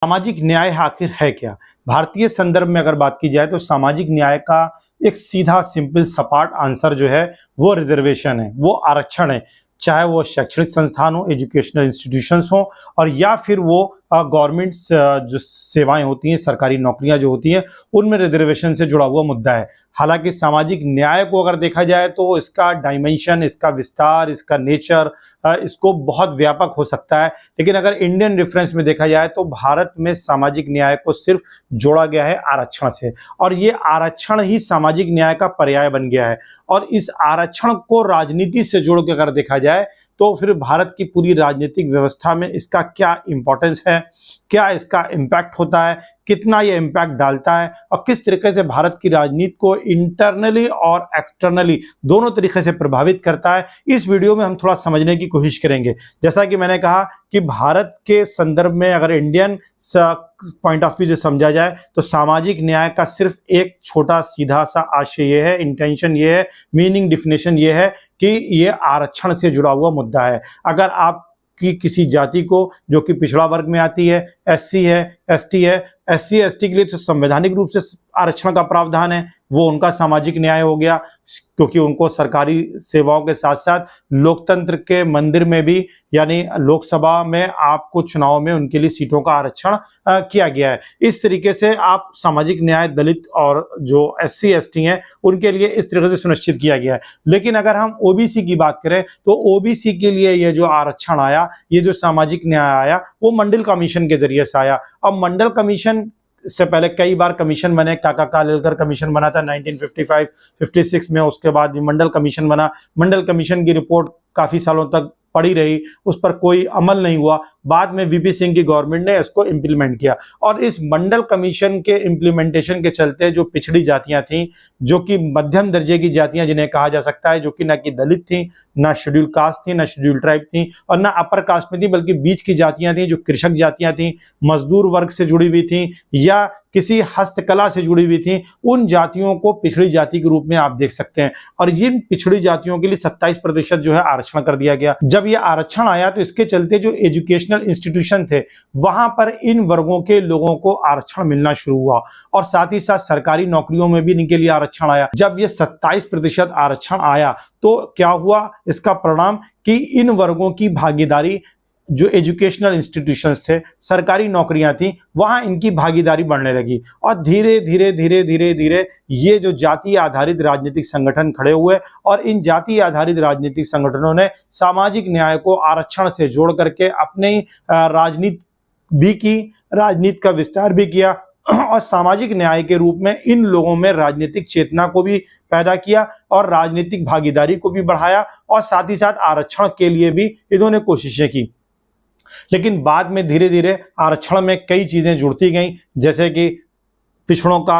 सामाजिक न्याय आखिर है क्या? भारतीय संदर्भ में अगर बात की जाए तो सामाजिक न्याय का एक सीधा सिंपल सपाट आंसर जो है वो रिजर्वेशन है, वो आरक्षण है। चाहे वो शैक्षणिक संस्थान हो, एजुकेशनल इंस्टीट्यूशंस हो, और या फिर वो गवर्नमेंट जो सेवाएं होती हैं, सरकारी नौकरियां जो होती हैं, उनमें रिजर्वेशन से जुड़ा हुआ मुद्दा है। हालांकि सामाजिक न्याय को अगर देखा जाए तो इसका डायमेंशन, इसका विस्तार, इसका नेचर, इसको बहुत व्यापक हो सकता है। लेकिन अगर इंडियन रेफरेंस में देखा जाए तो भारत में सामाजिक न्याय को सिर्फ जोड़ा गया है आरक्षण से, और ये आरक्षण ही सामाजिक न्याय का पर्याय बन गया है। और इस आरक्षण को राजनीति से जोड़ के अगर देखा जाए तो फिर भारत की पूरी राजनीतिक व्यवस्था में इसका क्या इंपॉर्टेंस है, क्या इसका इम्पैक्ट होता है, कितना ये इम्पैक्ट डालता है, और किस तरीके से भारत की राजनीति को इंटरनली और एक्सटर्नली दोनों तरीके से प्रभावित करता है, इस वीडियो में हम थोड़ा समझने की कोशिश करेंगे। जैसा कि मैंने कहा कि भारत के संदर्भ में अगर इंडियन पॉइंट ऑफ व्यू से समझा जाए तो सामाजिक न्याय का सिर्फ एक छोटा सीधा सा आशय ये है, इंटेंशन ये है, मीनिंग डेफिनेशन ये है कि ये आरक्षण से जुड़ा हुआ मुद्दा है। अगर आप कि किसी जाति को जो कि पिछड़ा वर्ग में आती है, एससी है, एसटी है, एससी एसटी के लिए तो संवैधानिक रूप से आरक्षण का प्रावधान है, वो उनका सामाजिक न्याय हो गया, क्योंकि उनको सरकारी सेवाओं के साथ साथ लोकतंत्र के मंदिर में भी, यानी लोकसभा में आपको चुनाव में उनके लिए सीटों का आरक्षण किया गया है। इस तरीके से आप सामाजिक न्याय दलित और जो एससी एसटी हैं उनके लिए इस तरीके से सुनिश्चित किया गया है। लेकिन अगर हम ओबीसी की बात करें तो ओबीसी के लिए ये जो आरक्षण आया, ये जो सामाजिक न्याय आया, वो मंडल कमीशन के जरिए से आया। अब मंडल कमीशन से पहले कई बार कमीशन बने, काका कालेलकर कमीशन बना था 1955-56 में, उसके बाद मंडल कमीशन बना। मंडल कमीशन की रिपोर्ट काफी सालों तक पड़ी रही, उस पर कोई अमल नहीं हुआ। बाद में वीपी सिंह की गवर्नमेंट ने इसको इंप्लीमेंट किया, और इस मंडल कमीशन के इंप्लीमेंटेशन के चलते जो पिछड़ी जातियां थीं, जो कि मध्यम दर्जे की जातियां जिन्हें कहा जा सकता है, जो कि न कि दलित थी, ना शेड्यूल कास्ट थी, ना शेड्यूल ट्राइब थी, और ना अपर कास्ट में थी, बल्कि बीच की जातियां थी, जो कृषक जातियां थी, मजदूर वर्ग से जुड़ी हुई थी, या किसी हस्तकला से जुड़ी हुई थी, उन जातियों को पिछड़ी जाति के रूप में आप देख सकते हैं। और जिन पिछड़ी जातियों के लिए 27% जो है आरक्षण कर दिया गया। जब ये आरक्षण आया तो इसके चलते जो एजुकेशनल इंस्टीट्यूशन थे वहां पर इन वर्गों के लोगों को आरक्षण मिलना शुरू हुआ, और साथ ही साथ सरकारी नौकरियों में भी इनके लिए आरक्षण आया। जब ये 27% आरक्षण आया तो क्या हुआ, इसका परिणाम कि इन वर्गों की भागीदारी, जो एजुकेशनल इंस्टीट्यूशंस थे, सरकारी नौकरियां थी, वहां इनकी भागीदारी बढ़ने लगी। और धीरे धीरे धीरे धीरे धीरे ये जो जाति आधारित राजनीतिक संगठन खड़े हुए, और इन जाति आधारित राजनीतिक संगठनों ने सामाजिक न्याय को आरक्षण से जोड़ करके अपनी राजनीति भी की, राजनीति का विस्तार भी किया, और सामाजिक न्याय के रूप में इन लोगों में राजनीतिक चेतना को भी पैदा किया, और राजनीतिक भागीदारी को भी बढ़ाया, और साथ ही साथ आरक्षण के लिए भी इन्होंने कोशिशें की। लेकिन बाद में धीरे धीरे आरक्षण में कई चीजें जुड़ती गईं, जैसे कि पिछड़ों का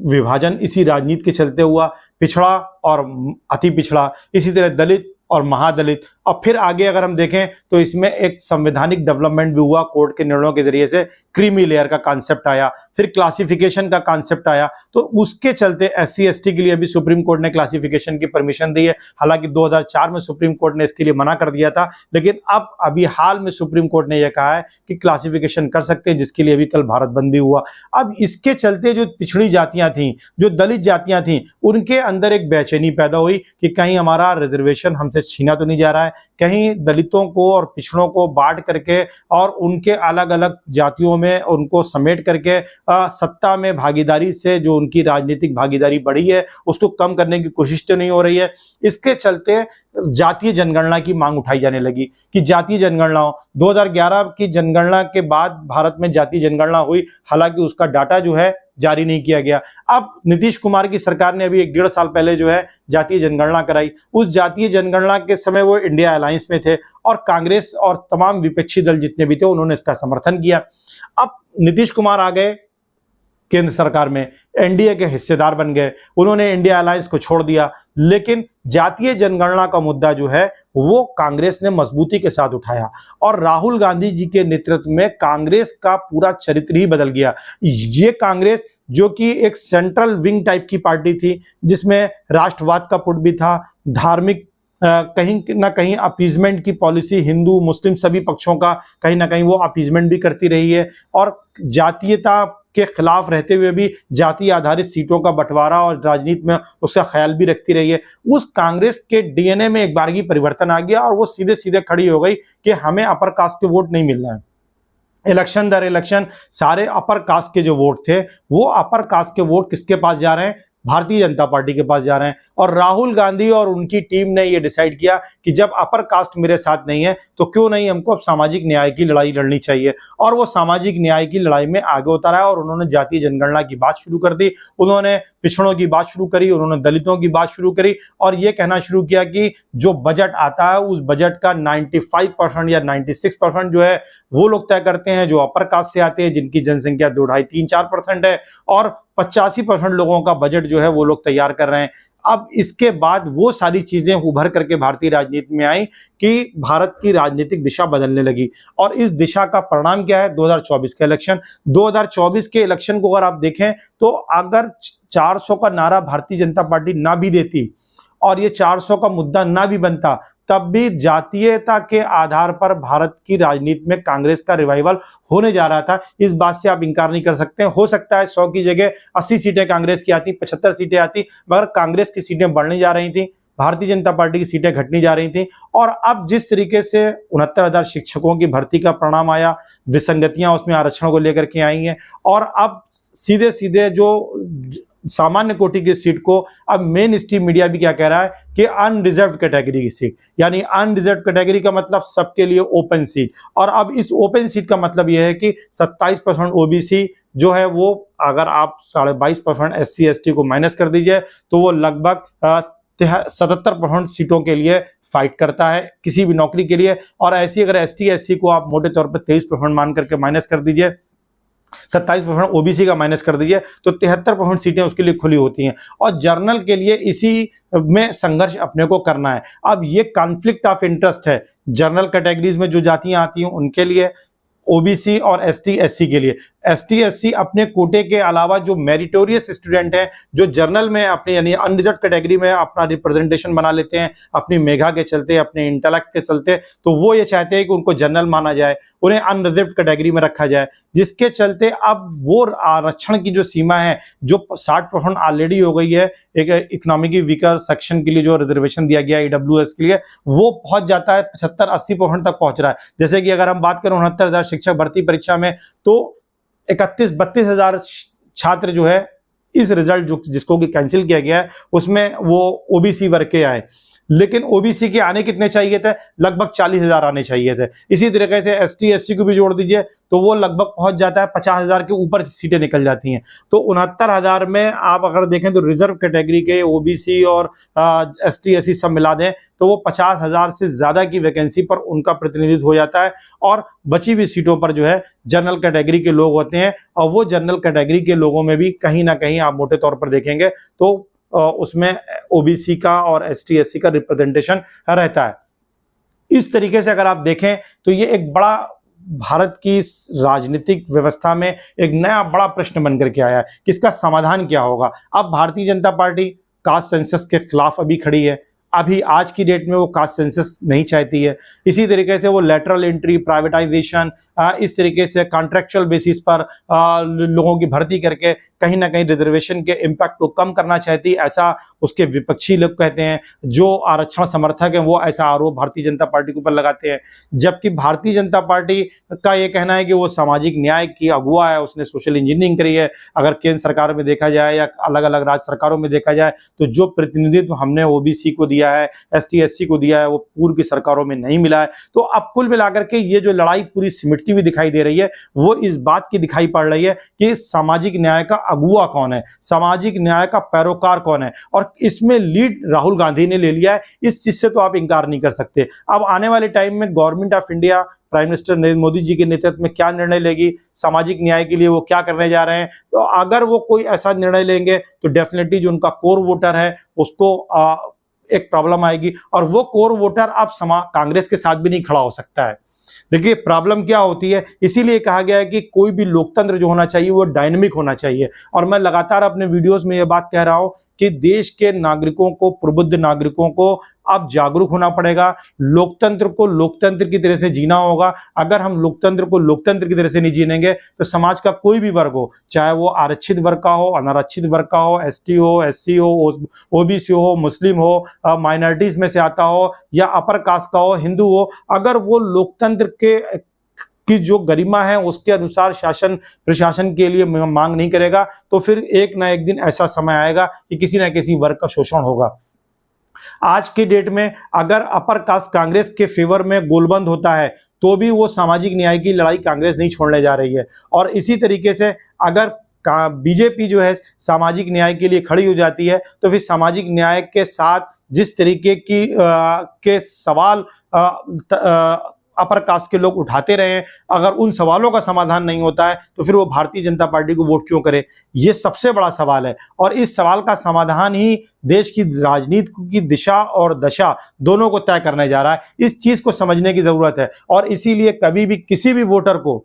विभाजन इसी राजनीति के चलते हुआ, पिछड़ा और अति पिछड़ा, इसी तरह दलित और महादलित, और फिर आगे अगर हम देखें तो इसमें एक संवैधानिक डेवलपमेंट भी हुआ, कोर्ट के निर्णयों के जरिए से क्रीमी लेयर का कॉन्सेप्ट आया, फिर क्लासिफिकेशन का कॉन्सेप्ट आया। तो उसके चलते एससी एसटी के लिए भी सुप्रीम कोर्ट ने क्लासिफिकेशन की परमिशन दी है। हालांकि 2004 में सुप्रीम कोर्ट ने इसके लिए मना कर दिया था, लेकिन अब अभी हाल में सुप्रीम कोर्ट ने यह कहा है कि क्लासिफिकेशन कर सकते हैं, जिसके लिए भी कल भारत बंद भी हुआ। अब इसके चलते जो पिछड़ी जातियां थीं, जो दलित जातियां थीं, उनके अंदर एक बेचैनी पैदा हुई कि कहीं हमारा रिजर्वेशन हमसे छीना तो नहीं जा रहा है, कहीं दलितों को और पिछड़ों को बांट करके और उनके अलग अलग जातियों में उनको समेट करके सत्ता में भागीदारी से जो उनकी राजनीतिक भागीदारी बढ़ी है उसको कम करने की कोशिश तो नहीं हो रही है। इसके चलते जातीय जनगणना की मांग उठाई जाने लगी कि जातीय जनगणना हो। 2011 की जनगणना के बाद भारत में जातीय जनगणना हुई, हालांकि उसका डाटा जो है जारी नहीं किया गया। अब नीतीश कुमार की सरकार ने अभी 1-1.5 साल पहले जो है जातीय जनगणना कराई। उस जातीय जनगणना के समय वो इंडिया अलायंस में थे, और कांग्रेस और तमाम विपक्षी दल जितने भी थे उन्होंने इसका समर्थन किया। अब नीतीश कुमार आ गए केंद्र सरकार में, एनडीए के हिस्सेदार बन गए, उन्होंने इंडिया अलायंस को छोड़ दिया, लेकिन जातीय जनगणना का मुद्दा जो है वो कांग्रेस ने मजबूती के साथ उठाया, और राहुल गांधी जी के नेतृत्व में कांग्रेस का पूरा चरित्र ही बदल गया। ये कांग्रेस जो कि एक सेंट्रल विंग टाइप की पार्टी थी, जिसमें राष्ट्रवाद का पुट भी था, धार्मिक कहीं ना कहीं अपीजमेंट की पॉलिसी हिंदू मुस्लिम सभी पक्षों का कहीं ना कहीं वो अपीजमेंट भी करती रही है, और जातीयता के खिलाफ रहते हुए भी जाति आधारित सीटों का बंटवारा और राजनीति में उसका ख्याल भी रखती रही है। उस कांग्रेस के डीएनए में एक बारगी परिवर्तन आ गया और वो सीधे सीधे खड़ी हो गई कि हमें अपर कास्ट के वोट नहीं मिल रहे हैं। इलेक्शन दर इलेक्शन सारे अपर कास्ट के जो वोट थे, वो अपर कास्ट के वोट किसके पास जा रहे हैं? भारतीय जनता पार्टी के पास जा रहे हैं। और राहुल गांधी और उनकी टीम ने ये डिसाइड किया कि जब अपर कास्ट मेरे साथ नहीं है तो क्यों नहीं हमको अब सामाजिक न्याय की लड़ाई लड़नी चाहिए, और वो सामाजिक न्याय की लड़ाई में आगे उतरा है। और उन्होंने जातीय जनगणना की बात शुरू कर दी, उन्होंने पिछड़ों की बात शुरू करी, उन्होंने दलितों की बात शुरू करी, और ये कहना शुरू किया कि जो बजट आता है उस बजट का 95% या 96% जो है वो लोग तय करते हैं, जो अपर कास्ट से आते हैं, जिनकी जनसंख्या 2, 2.5, 3, 4% है, और 85% लोगों का बजट जो है वो लोग तैयार कर रहे हैं। अब इसके बाद वो सारी चीजें उभर करके भारतीय राजनीति में आई कि भारत की राजनीतिक दिशा बदलने लगी, और इस दिशा का परिणाम क्या है? 2024 का इलेक्शन। 2024 के इलेक्शन को अगर आप देखें तो अगर 400 का नारा भारतीय जनता पार्टी ना भी देती और ये 400 का मुद्दा ना भी बनता, तब भी जातीयता के आधार पर भारत की राजनीति में कांग्रेस का रिवाइवल होने जा रहा था। इस बात से आप इंकार नहीं कर सकते। हो सकता है 100 की जगह 80 सीटें कांग्रेस की आती, 75 सीटें आती, मगर कांग्रेस की सीटें बढ़ने जा रही थी, भारतीय जनता पार्टी की सीटें घटनी जा रही थी। और अब जिस तरीके से 69,000 शिक्षकों की भर्ती का परिणाम आया, विसंगतियां उसमें आरक्षण को लेकर के आई हैं, और अब सीधे सीधे जो सामान्य कोटि की सीट को अब मेन स्ट्रीम मीडिया भी क्या कह रहा है कि अनरिजर्व कैटेगरी की सीट, यानी अनरिजर्व कैटेगरी का मतलब सबके लिए ओपन सीट। और अब इस ओपन सीट का मतलब यह है कि 27% ओबीसी जो है वो, अगर आप 22.5% SC ST को माइनस कर दीजिए तो वो लगभग 77% सीटों के लिए फाइट करता है किसी भी नौकरी के लिए। और ऐसी अगर ST SC को आप मोटे तौर पर 23% मान करके माइनस कर दीजिए, 27% ओबीसी का माइनस कर दीजिए, तो 73% सीटें उसके लिए खुली होती हैं। और जर्नल के लिए इसी में संघर्ष अपने को करना है। अब ये कॉन्फ्लिक्ट ऑफ इंटरेस्ट है जर्नल कैटेगरीज में जो जातियां आती हैं उनके लिए, ओबीसी और ST SC के लिए। ST SC अपने कोटे के अलावा जो मेरिटोरियस स्टूडेंट हैं, जो जर्नल में अपने यानी अनरिजर्व कैटेगरी में अपना रिप्रेजेंटेशन बना लेते हैं अपनी मेधा के चलते, अपने इंटेलेक्ट के चलते, तो वो ये चाहते हैं कि उनको जर्नल माना जाए, उन्हें अनरिजर्व कैटेगरी में रखा जाए, जिसके चलते अब वो आरक्षण की जो सीमा है जो 60% ऑलरेडी हो गई है एक इकोनॉमिकली वीकर सेक्शन के लिए जो रिजर्वेशन दिया गया EWS के लिए, वो पहुंच जाता है 75-80% तक पहुंच रहा है। जैसे कि अगर हम बात करें 69,000 शिक्षक भर्ती परीक्षा में, तो 31-32 हजार छात्र जो है इस रिजल्ट जो जिसको कि कैंसिल किया गया है उसमें वो ओबीसी वर्ग के आए, लेकिन ओबीसी के आने कितने चाहिए थे? लगभग 40,000 आने चाहिए थे। इसी तरीके से ST SC को भी जोड़ दीजिए तो वो लगभग पहुंच जाता है 50,000 के ऊपर सीटें निकल जाती हैं। तो 69,000 में आप अगर देखें तो रिजर्व कैटेगरी के ओबीसी और ST SC सब मिला दें तो वो 50,000 से ज्यादा की वैकेंसी पर उनका प्रतिनिधित्व हो जाता है। और बची हुई सीटों पर जो है जनरल कैटेगरी के लोग होते हैं, और वो जनरल कैटेगरी के लोगों में भी कहीं ना कहीं आप मोटे तौर पर देखेंगे तो उसमें ओबीसी का और ST SC का रिप्रेजेंटेशन रहता है। इस तरीके से अगर आप देखें तो ये एक बड़ा भारत की राजनीतिक व्यवस्था में एक नया बड़ा प्रश्न बनकर के आया है कि इसका समाधान क्या होगा। अब Bharatiya Janata party caste census के खिलाफ अभी खड़ी है, अभी आज की डेट में वो कास्ट सेंसस नहीं चाहती है। इसी तरीके से वो लेटरल एंट्री, प्राइवेटाइजेशन, इस तरीके से कॉन्ट्रेक्चुअल बेसिस पर लोगों की भर्ती करके कहीं ना कहीं रिजर्वेशन के इम्पैक्ट को कम करना चाहती है, ऐसा उसके विपक्षी लोग कहते हैं। जो आरक्षण समर्थक हैं वो ऐसा आरोप भारतीय जनता पार्टी के ऊपर लगाते हैं, जबकि भारतीय जनता पार्टी का ये कहना है कि वो सामाजिक न्याय की अगुवा है, उसने सोशल इंजीनियरिंग करी है। अगर केंद्र सरकार में देखा जाए या अलग अलग राज्य सरकारों में देखा जाए तो जो प्रतिनिधित्व हमने ओबीसी को दिया है, ST SC को दिया है, वो पूर्व की सरकारों में नहीं मिला है। तो अब कुल मिलाकर के ये जो लड़ाई पूरी सिमटती हुई दिखाई दे रही है वो इस बात की दिखाई पड़ रही है कि सामाजिक न्याय का अगुवा कौन है, सामाजिक न्याय का पैरोकार कौन है, और इसमें लीड राहुल गांधी ने ले लिया है। इस चीज से तो आप इंकार नहीं कर सकते। अब आने वाले टाइम में government of India, prime minister Narendra Modi ji के नेतृत्व में क्या निर्णय लेगी, सामाजिक न्याय के लिए वो क्या करने जा रहे हैं, तो अगर वो कोई ऐसा निर्णय लेंगे तो डेफिनेटली जो उनका कोर वोटर है उसको एक प्रॉब्लम आएगी, और वो कोर वोटर अब कांग्रेस के साथ भी नहीं खड़ा हो सकता है। देखिए प्रॉब्लम क्या होती है, इसीलिए कहा गया है कि कोई भी लोकतंत्र जो होना चाहिए वो डायनेमिक होना चाहिए। और मैं लगातार अपने वीडियोस में ये बात कह रहा हूं कि देश के नागरिकों को, प्रबुद्ध नागरिकों को अब जागरूक होना पड़ेगा। लोकतंत्र को लोकतंत्र की तरह से जीना होगा। अगर हम लोकतंत्र को लोकतंत्र की तरह से नहीं जीनेंगे तो समाज का कोई भी वर्ग हो, चाहे वो आरक्षित वर्ग का हो, अनारक्षित वर्ग का हो, एसटी हो, एससी हो, ओबीसी हो, मुस्लिम हो, माइनॉरिटीज में से आता हो या अपर कास्ट का हो, हिंदू हो, अगर वो लोकतंत्र की जो गरिमा है उसके अनुसार शासन प्रशासन के लिए मांग नहीं करेगा तो फिर एक ना एक दिन ऐसा समय आएगा कि किसी ना किसी वर्ग का शोषण होगा। आज के डेट में अगर अपर कास्ट कांग्रेस के फेवर में गोलबंद होता है तो भी वो सामाजिक न्याय की लड़ाई कांग्रेस नहीं छोड़ने जा रही है। और इसी तरीके से अगर बीजेपी जो है सामाजिक न्याय के लिए खड़ी हो जाती है तो फिर सामाजिक न्याय के साथ जिस तरीके की के सवाल अपर कास्ट के लोग उठाते रहे हैं, अगर उन सवालों का समाधान नहीं होता है तो फिर वो भारतीय जनता पार्टी को वोट क्यों करे, ये सबसे बड़ा सवाल है। और इस सवाल का समाधान ही देश की राजनीति की दिशा और दशा दोनों को तय करने जा रहा है। इस चीज को समझने की जरूरत है और इसीलिए कभी भी किसी भी वोटर को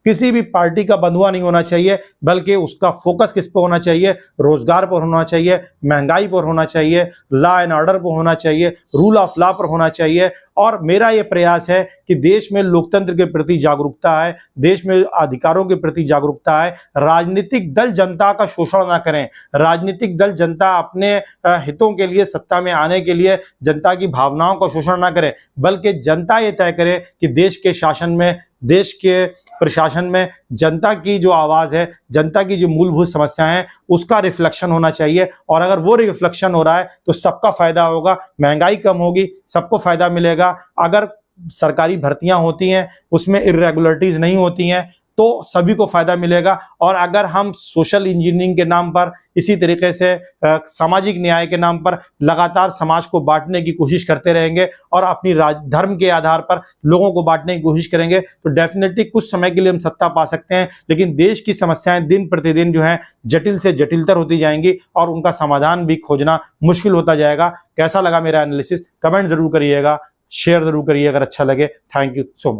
किसी भी पार्टी का बंधुआ नहीं होना चाहिए, बल्कि उसका फोकस किस पर होना चाहिए, रोजगार पर होना चाहिए, महंगाई पर होना चाहिए, लॉ एंड ऑर्डर पर होना चाहिए, रूल ऑफ लॉ पर होना चाहिए। और मेरा यह प्रयास है कि देश में लोकतंत्र के प्रति जागरूकता है, देश में अधिकारों के प्रति जागरूकता है। राजनीतिक दल जनता का शोषण ना करें, राजनीतिक दल जनता अपने हितों के लिए सत्ता में आने के लिए जनता की भावनाओं का शोषण ना करें, बल्कि जनता ये तय करे कि देश के शासन में, देश के प्रशासन में जनता की जो आवाज है, जनता की जो मूलभूत समस्याएं हैं उसका रिफ्लेक्शन होना चाहिए। और अगर वो रिफ्लेक्शन हो रहा है तो सबका फायदा होगा, महंगाई कम होगी, सबको फायदा मिलेगा। अगर सरकारी भर्तियां होती हैं उसमें इर्रेगुलरिटीज नहीं होती हैं तो सभी को फायदा मिलेगा। और अगर हम सोशल इंजीनियरिंग के नाम पर, इसी तरीके से सामाजिक न्याय के नाम पर लगातार समाज को बांटने की कोशिश करते रहेंगे और अपनी धर्म के आधार पर लोगों को बांटने की कोशिश करेंगे तो डेफिनेटली कुछ समय के लिए हम सत्ता पा सकते हैं, लेकिन देश की समस्याएं दिन प्रतिदिन जो है जटिल से जटिलतर होती जाएंगी और उनका समाधान भी खोजना मुश्किल होता जाएगा। कैसा लगा मेरा एनालिसिस कमेंट जरूर करिएगा, शेयर जरूर करिए अगर अच्छा लगे। Thank you so much.